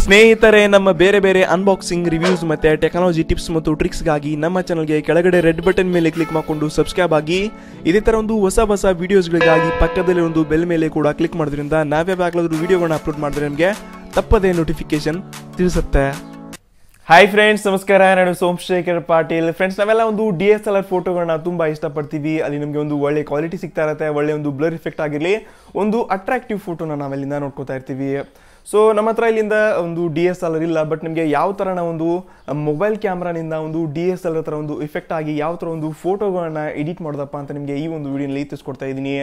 ಸ್ನೇಹಿತರೆ, ನಮ್ಮ ಬೇರೆ ಬೇರೆ ಅನ್ಬಾಕ್ಸಿಂಗ್ ರಿವ್ಯೂಸ್ ಮತ್ತೆ ಟೆಕ್ನಾಲಜಿ ಟಿಪ್ಸ್ ಮತ್ತು ಟ್ರಿಕ್ಸ್ಗಾಗಿ ನಮ್ಮ ಚಾನಲ್ಗೆ ಕೆಳಗಡೆ ರೆಡ್ ಬಟನ್ ಮೇಲೆ ಕ್ಲಿಕ್ ಮಾಡಿಕೊಂಡು ಸಬ್ಸ್ಕ್ರೈಬ್ ಆಗಿ. ಇದೇ ತರ ಒಂದು ಹೊಸ ವಿಡಿಯೋಸ್ಗಳಿಗಾಗಿ ಪಕ್ಕದಲ್ಲಿ ಒಂದು ಬೆಲ್ ಮೇಲೆ ಕೂಡ ಕ್ಲಿಕ್ ಮಾಡೋದ್ರಿಂದ ನಾವೇ ಯಾವಾಗಲಾದ್ರೂ ವಿಡಿಯೋಗಳನ್ನ ಅಪ್ಲೋಡ್ ಮಾಡಿದ್ರೆ ನಿಮಗೆ ತಪ್ಪದೇ ನೋಟಿಫಿಕೇಶನ್ ತಿಳಿಸುತ್ತೆ. ಹಾಯ್ ಫ್ರೆಂಡ್ಸ್, ನಮಸ್ಕಾರ. ನಾನು ಸೋಮಶೇಖರ್ ಪಾಟೀಲ್. ಫ್ರೆಂಡ್ಸ್, ನಾವೆಲ್ಲ ಒಂದು DSLR ಫೋಟೋಗಳನ್ನ ತುಂಬಾ ಇಷ್ಟಪಡ್ತೀವಿ. ಅಲ್ಲಿ ನಮಗೆ ಒಂದು ಒಳ್ಳೆ ಕ್ವಾಲಿಟಿ ಸಿಗ್ತಾ ಇರುತ್ತೆ, ಒಳ್ಳೆ ಒಂದು ಬ್ಲರ್ ಇಫೆಕ್ಟ್ ಆಗಿರಲಿ, ಒಂದು ಅಟ್ರಾಕ್ಟಿವ್ ಫೋಟೋನ ನಾವೆಲ್ಲಿಂದ ನೋಡ್ಕೋತಾ ಇರ್ತೀವಿ. ಸೊ ನಮ್ಮ ಹತ್ರ ಇಲ್ಲಿಂದ ಒಂದು DSLR ಇಲ್ಲ, ಬಟ್ ನಿಮಗೆ ಯಾವ ಥರ ನಾವು ಒಂದು ಮೊಬೈಲ್ ಕ್ಯಾಮ್ರಾನಿಂದ ಒಂದು DSLR ಥರ ಒಂದು ಇಫೆಕ್ಟ್ ಆಗಿ ಯಾವ ಥರ ಒಂದು ಫೋಟೋಗಳನ್ನ ಎಡಿಟ್ ಮಾಡೋದಪ್ಪ ಅಂತ ನಿಮಗೆ ಈ ಒಂದು ವಿಡಿಯೋನಲ್ಲಿ ತಿಳಿಸ್ಕೊಡ್ತಾ ಇದ್ದೀನಿ.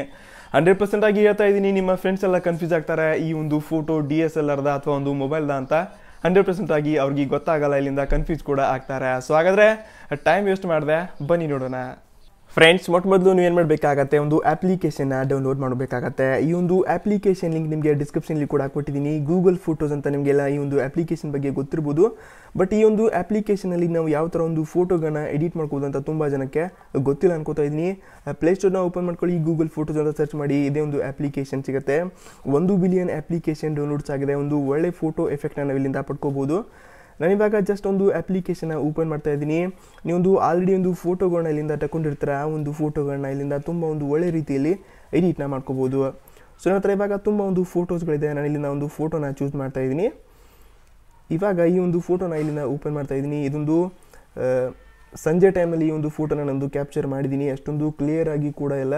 100% ಆಗಿ ಹೇಳ್ತಾ ಇದ್ದೀನಿ. ನಿಮ್ಮ ಫ್ರೆಂಡ್ಸ್ ಎಲ್ಲ ಕನ್ಫ್ಯೂಸ್ ಆಗ್ತಾರೆ, ಈ ಒಂದು ಫೋಟೋ DSLRದ ಅಥವಾ ಒಂದು ಮೊಬೈಲ್ದ ಅಂತ. 100% ಆಗಿ ಅವ್ರಿಗೆ ಗೊತ್ತಾಗಲ್ಲ, ಇಲ್ಲಿಂದ ಕನ್ಫ್ಯೂಸ್ ಕೂಡ ಆಗ್ತಾರೆ. ಸೊ ಹಾಗಾದರೆ ಟೈಮ್ ವೇಸ್ಟ್ ಮಾಡಿದೆ, ಬನ್ನಿ ನೋಡೋಣ. ಫ್ರೆಂಡ್ಸ್, ಮೊದಲು ನೀವು ಏನು ಮಾಡಬೇಕಾಗತ್ತೆ, ಒಂದು ಅಪ್ಲಿಕೇಶನ್ನ ಡೌನ್ಲೋಡ್ ಮಾಡಬೇಕಾಗತ್ತೆ. ಈ ಒಂದು ಅಪ್ಲಿಕೇಶನ್ ಲಿಂಕ್ ನಿಮಗೆ ಡಿಸ್ಕ್ರಿಪ್ಷನಲ್ಲಿ ಕೂಡ ಕೊಟ್ಟಿದ್ದೀನಿ. ಗೂಗಲ್ ಫೋಟೋಸ್ ಅಂತ ನಿಮಗೆಲ್ಲ ಈ ಒಂದು ಅಪ್ಲಿಕೇಶನ್ ಬಗ್ಗೆ ಗೊತ್ತಿರ್ಬೋದು. ಬಟ್ ಈ ಒಂದು ಅಪ್ಲಿಕೇಶನಲ್ಲಿ ನಾವು ಯಾವ ಥರ ಒಂದು ಫೋಟೋಗಳನ್ನ ಎಡಿಟ್ ಮಾಡ್ಬೋದು ಅಂತ ತುಂಬ ಜನಕ್ಕೆ ಗೊತ್ತಿಲ್ಲ ಅನ್ಕೋತಾ ಇದ್ದೀನಿ. ಪ್ಲೇಸ್ಟೋರ್ನ ಓಪನ್ ಮಾಡ್ಕೊಳ್ಳಿ, ಗೂಗಲ್ ಫೋಟೋಸ್ ಅಂತ ಸರ್ಚ್ ಮಾಡಿ, ಇದೇ ಒಂದು ಅಪ್ಲಿಕೇಶನ್ ಸಿಗುತ್ತೆ. 1 ಬಿಲಿಯನ್ ಅಪ್ಲಿಕೇಶನ್ ಡೌನ್ಲೋಡ್ಸ್ ಆಗಿದೆ. ಒಂದು ಒಳ್ಳೆ ಫೋಟೋ ಎಫೆಕ್ಟ್ನ ನಾವು ಇಲ್ಲಿಂದ ಪಡ್ಕೋಬೋದು. ನಾನಿವಾಗ ಜಸ್ಟ್ ಒಂದು ಅಪ್ಲಿಕೇಶನ್ನ ಓಪನ್ ಮಾಡ್ತಾ ಇದ್ದೀನಿ. ನೀವೊಂದು ಆಲ್ರೆಡಿ ಒಂದು ಫೋಟೋಗಳನ್ನ ಇಲ್ಲಿಂದ ತಗೊಂಡಿರ್ತೀರ, ಆ ಒಂದು ಫೋಟೋಗಳನ್ನ ಇಲ್ಲಿಂದ ತುಂಬ ಒಂದು ಒಳ್ಳೆ ರೀತಿಯಲ್ಲಿ ಎಡಿಟ್ನ ಮಾಡ್ಕೋಬೋದು. ಸೊ ನನ್ನ ಹತ್ರ ಇವಾಗ ತುಂಬ ಒಂದು ಫೋಟೋಸ್ಗಳಿದೆ. ನಾನು ಇಲ್ಲಿಂದ ಒಂದು ಫೋಟೋನ ಚೂಸ್ ಮಾಡ್ತಾ ಇದ್ದೀನಿ. ಇವಾಗ ಈ ಒಂದು ಫೋಟೋನ ಇಲ್ಲಿಂದ ಓಪನ್ ಮಾಡ್ತಾ ಇದ್ದೀನಿ. ಇದೊಂದು ಸಂಜೆ ಟೈಮಲ್ಲಿ ಈ ಒಂದು ಫೋಟೋನ ನಾನು ಕ್ಯಾಪ್ಚರ್ ಮಾಡಿದ್ದೀನಿ. ಅಷ್ಟೊಂದು ಕ್ಲಿಯರ್ ಆಗಿ ಕೂಡ ಇಲ್ಲ,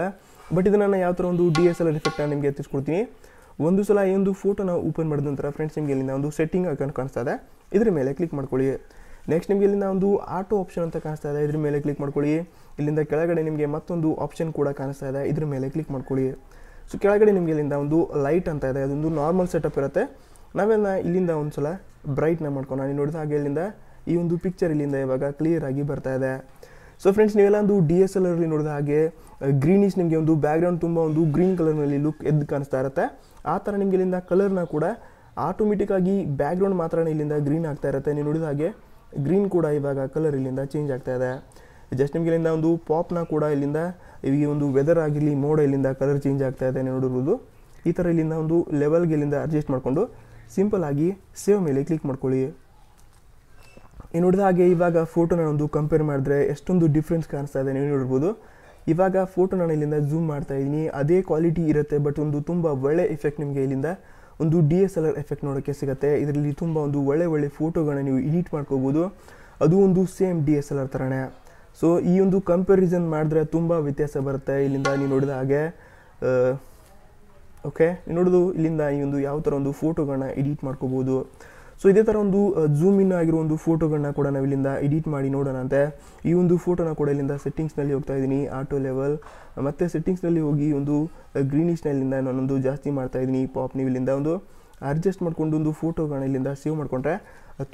ಬಟ್ ಇದನ್ನು ನಾನು ಯಾವ ಥರ ಒಂದು DSLR ಎಫೆಕ್ಟ್ನ ನಿಮಗೆ ತಿಳಿಸ್ಕೊಡ್ತೀನಿ. ಒಂದು ಸಲ ಈ ಒಂದು ಫೋಟೋನ ಓಪನ್ ಮಾಡಿದ ನಂತರ ಫ್ರೆಂಡ್ಸ್ ನಿಮಗೆ ಇಲ್ಲಿಂದ ಒಂದು ಸೆಟ್ಟಿಂಗ್ ಅಕೌಂಟ್ ಕಾಣಿಸ್ತಾ ಇದೆ, ಇದ್ರ ಮೇಲೆ ಕ್ಲಿಕ್ ಮಾಡ್ಕೊಳ್ಳಿ. ನೆಕ್ಸ್ಟ್ ನಿಮಗೆ ಇಲ್ಲಿಂದ ಒಂದು ಆಟೋ ಆಪ್ಷನ್ ಅಂತ ಕಾಣಿಸ್ತಾ ಇದೆ, ಇದ್ರ ಮೇಲೆ ಕ್ಲಿಕ್ ಮಾಡ್ಕೊಳ್ಳಿ. ಇಲ್ಲಿಂದ ಕೆಳಗಡೆ ನಿಮಗೆ ಮತ್ತೊಂದು ಆಪ್ಷನ್ ಕೂಡ ಕಾಣಿಸ್ತಾ ಇದೆ, ಇದ್ರ ಮೇಲೆ ಕ್ಲಿಕ್ ಮಾಡ್ಕೊಳ್ಳಿ. ಸೊ ಕೆಳಗಡೆ ನಿಮಗೆ ಇಲ್ಲಿಂದ ಒಂದು ಲೈಟ್ ಅಂತ ಇದೆ, ಅದೊಂದು ನಾರ್ಮಲ್ ಸೆಟಪ್ ಇರುತ್ತೆ. ನಾವೆಲ್ಲ ಇಲ್ಲಿಂದ ಒಂದು ಸಲ ಬ್ರೈಟ್ನ ಮಾಡ್ಕೊಂಡು ನಾನು ನೋಡಿದ ಹಾಗೆ ಇಲ್ಲಿಂದ ಈ ಒಂದು ಪಿಕ್ಚರ್ ಇಲ್ಲಿಂದ ಇವಾಗ ಕ್ಲಿಯರ್ ಆಗಿ ಬರ್ತಾ ಇದೆ. ಸೊ ಫ್ರೆಂಡ್ಸ್, ನೀವೆಲ್ಲ ಒಂದು DSLR ನೋಡಿದ ಹಾಗೆ ಗ್ರೀನಿಶ್ ನಿಮಗೆ ಒಂದು ಬ್ಯಾಕ್ಗ್ರೌಂಡ್ ತುಂಬ ಒಂದು ಗ್ರೀನ್ ಕಲರ್ನಲ್ಲಿ ಲುಕ್ ಎದ್ದು ಕಾಣಿಸ್ತಾ ಇರುತ್ತೆ. ಆ ಥರ ನಿಮಗೆ ಇಲ್ಲಿಂದ ಕಲರ್ನ ಕೂಡ ಆಟೋಮೆಟಿಕ್ಕಾಗಿ ಬ್ಯಾಕ್ಗ್ರೌಂಡ್ ಮಾತ್ರ ಇಲ್ಲಿಂದ ಗ್ರೀನ್ ಆಗ್ತಾ ಇರುತ್ತೆ. ನೀವು ನೋಡಿದ ಹಾಗೆ ಗ್ರೀನ್ ಕೂಡ ಇವಾಗ ಕಲರ್ ಇಲ್ಲಿಂದ ಚೇಂಜ್ ಆಗ್ತಾ ಇದೆ. ಜಸ್ಟ್ ನಿಮಗೆ ಇಲ್ಲಿಂದ ಒಂದು ಪಾಪ್ನ ಕೂಡ ಇಲ್ಲಿಂದ ಈ ಒಂದು ವೆದರ್ ಆಗಿರಲಿ, ಮೋಡ ಇಲ್ಲಿಂದ ಕಲರ್ ಚೇಂಜ್ ಆಗ್ತಾ ಇದೆ ನೋಡಿರ್ಬೋದು. ಈ ಥರ ಇಲ್ಲಿಂದ ಒಂದು ಲೆವೆಲ್ಗೆ ಇಲ್ಲಿಂದ ಅಡ್ಜಸ್ಟ್ ಮಾಡಿಕೊಂಡು ಸಿಂಪಲ್ ಆಗಿ ಸೇವ್ ಮೇಲೆ ಕ್ಲಿಕ್ ಮಾಡ್ಕೊಳ್ಳಿ. ನೀವು ನೋಡಿದ ಹಾಗೆ ಇವಾಗ ಫೋಟೋನ ಒಂದು ಕಂಪೇರ್ ಮಾಡಿದ್ರೆ ಎಷ್ಟೊಂದು ಡಿಫ್ರೆನ್ಸ್ ಕಾಣಿಸ್ತಾ ಇದೆ ನೀವು ನೋಡಿರ್ಬೋದು. ಇವಾಗ ಫೋಟೋ ನಾನು ಇಲ್ಲಿಂದ ಝೂಮ್ ಮಾಡ್ತಾ ಇದ್ದೀನಿ, ಅದೇ ಕ್ವಾಲಿಟಿ ಇರುತ್ತೆ, ಬಟ್ ಒಂದು ತುಂಬ ಒಳ್ಳೆ ಎಫೆಕ್ಟ್ ನಿಮಗೆ ಇಲ್ಲಿಂದ ಒಂದು DSLR ಎಫೆಕ್ಟ್ ನೋಡೋಕ್ಕೆ ಸಿಗುತ್ತೆ. ಇದರಲ್ಲಿ ತುಂಬ ಒಂದು ಒಳ್ಳೆ ಫೋಟೋಗಳನ್ನ ನೀವು ಎಡಿಟ್ ಮಾಡ್ಕೋಬೋದು, ಅದು ಒಂದು ಸೇಮ್ DSLR ಥರನೇ. ಸೊ ಈ ಒಂದು ಕಂಪ್ಯಾರಿಸನ್ ಮಾಡಿದ್ರೆ ತುಂಬ ವ್ಯತ್ಯಾಸ ಬರುತ್ತೆ. ಇಲ್ಲಿಂದ ನೀವು ನೋಡಿದ ಹಾಗೆ ಓಕೆ, ನೀವು ನೋಡೋದು ಇಲ್ಲಿಂದ ಈ ಒಂದು ಯಾವ ಥರ ಒಂದು ಫೋಟೋಗಳನ್ನ ಎಡಿಟ್ ಮಾಡ್ಕೋಬೋದು. ಸೊ ಇದೇ ಥರ ಒಂದು ಝೂಮ್ ಇನ್ ಆಗಿರೋ ಒಂದು ಫೋಟೋಗಳನ್ನ ಕೂಡ ನಾವು ಇಲ್ಲಿಂದ ಎಡಿಟ್ ಮಾಡಿ ನೋಡೋಣ ಅಂತೆ. ಈ ಒಂದು ಫೋಟೋನ ಕೂಡ ಇಲ್ಲಿಂದ ಸೆಟ್ಟಿಂಗ್ಸ್ನಲ್ಲಿ ಹೋಗ್ತಾ ಇದ್ದೀನಿ, ಆಟೋ ಲೆವೆಲ್ ಮತ್ತು ಸೆಟ್ಟಿಂಗ್ಸ್ನಲ್ಲಿ ಹೋಗಿ ಒಂದು ಗ್ರೀನಿಶ್ನಲ್ಲಿಂದ ನಾನೊಂದು ಜಾಸ್ತಿ ಮಾಡ್ತಾ ಇದ್ದೀನಿ ಪಾಪ್. ನೀವು ಇಲ್ಲಿಂದ ಒಂದು ಅಡ್ಜಸ್ಟ್ ಮಾಡ್ಕೊಂಡು ಒಂದು ಫೋಟೋಗಳನ್ನ ಇಲ್ಲಿಂದ ಸೇವ್ ಮಾಡಿಕೊಂಡ್ರೆ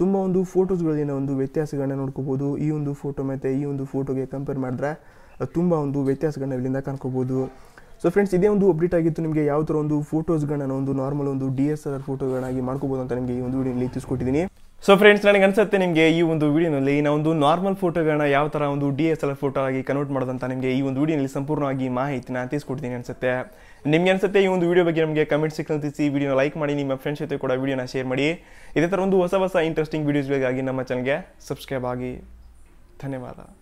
ತುಂಬ ಒಂದು ಫೋಟೋಸ್ಗಳಿಂದ ಒಂದು ವ್ಯತ್ಯಾಸಗಳನ್ನ ನೋಡ್ಕೋಬೋದು. ಈ ಒಂದು ಫೋಟೋ ಮತ್ತು ಈ ಒಂದು ಫೋಟೋಗೆ ಕಂಪೇರ್ ಮಾಡಿದ್ರೆ ತುಂಬ ಒಂದು ವ್ಯತ್ಯಾಸಗಳನ್ನ ಇಲ್ಲಿಂದ ಕಾಣ್ಕೋಬೋದು. ಸೊ ಫ್ರೆಂಡ್ಸ್, ಇದೇ ಒಂದು ಅಪ್ಡೇಟ್ ಆಗಿತ್ತು. ನಿಮಗೆ ಯಾವ ಥರ ಒಂದು ಫೋಟೋಸ್ಗಳನ್ನ ಒಂದು ನಾರ್ಮಲ್ ಒಂದು DSLR ಫೋಟೋಗಳನ್ನಾಗಿ ಮಾಡ್ಕೋಬೋದು ಅಂತ ನಿಮಗೆ ಈ ಒಂದು ವಿಡಿಯೋನಲ್ಲಿ ತಿಳಿಸ್ಕೊಟ್ಟಿದ್ದೀನಿ. ಸೊ ಫ್ರೆಂಡ್ಸ್, ನನಗೆ ಅನ್ಸುತ್ತೆ ನಿಮಗೆ ಈ ಒಂದು ವಿಡಿಯೋನಲ್ಲಿ ನಾವು ಒಂದು ನಾರ್ಮಲ್ ಫೋಟೋಗಳನ್ನ ಯಾವ ಥರ ಒಂದು DSLR ಫೋಟೋ ಆಗಿ ಕನ್ವರ್ಟ್ ಮಾಡೋದಂತ ನಿಮಗೆ ಈ ಒಂದು ವಿಡಿಯೋನಲ್ಲಿ ಸಂಪೂರ್ಣವಾಗಿ ಮಾಹಿತಿನ ತಿಳಿಸ್ಕೊಡ್ತೀನಿ ಅನ್ಸುತ್ತೆ. ನಿಮಗೆ ಅನ್ಸುತ್ತೆ ಈ ಒಂದು ವಿಡಿಯೋ ಬಗ್ಗೆ ನಮಗೆ ಕಮೆಂಟ್ ಸೆಕ್ಷನ್ ತಿಳಿಸಿ, ವಿಡಿಯೋನ ಲೈಕ್ ಮಾಡಿ, ನಿಮ್ಮ ಫ್ರೆಂಡ್ಸ್ ಜೊತೆ ಕೂಡ ವಿಡಿಯೋನ ಶೇರ್ ಮಾಡಿ. ಇದೇ ಥರ ಒಂದು ಹೊಸ ಇಂಟ್ರೆಸ್ಟಿಂಗ್ ವಿಡಿಯೋಸ್ಗಳಿಗಾಗಿ ನಮ್ಮ ಚಾನಲ್ಗೆ ಸಬ್ಸ್ಕ್ರೈಬ್ ಆಗಿ. ಧನ್ಯವಾದ.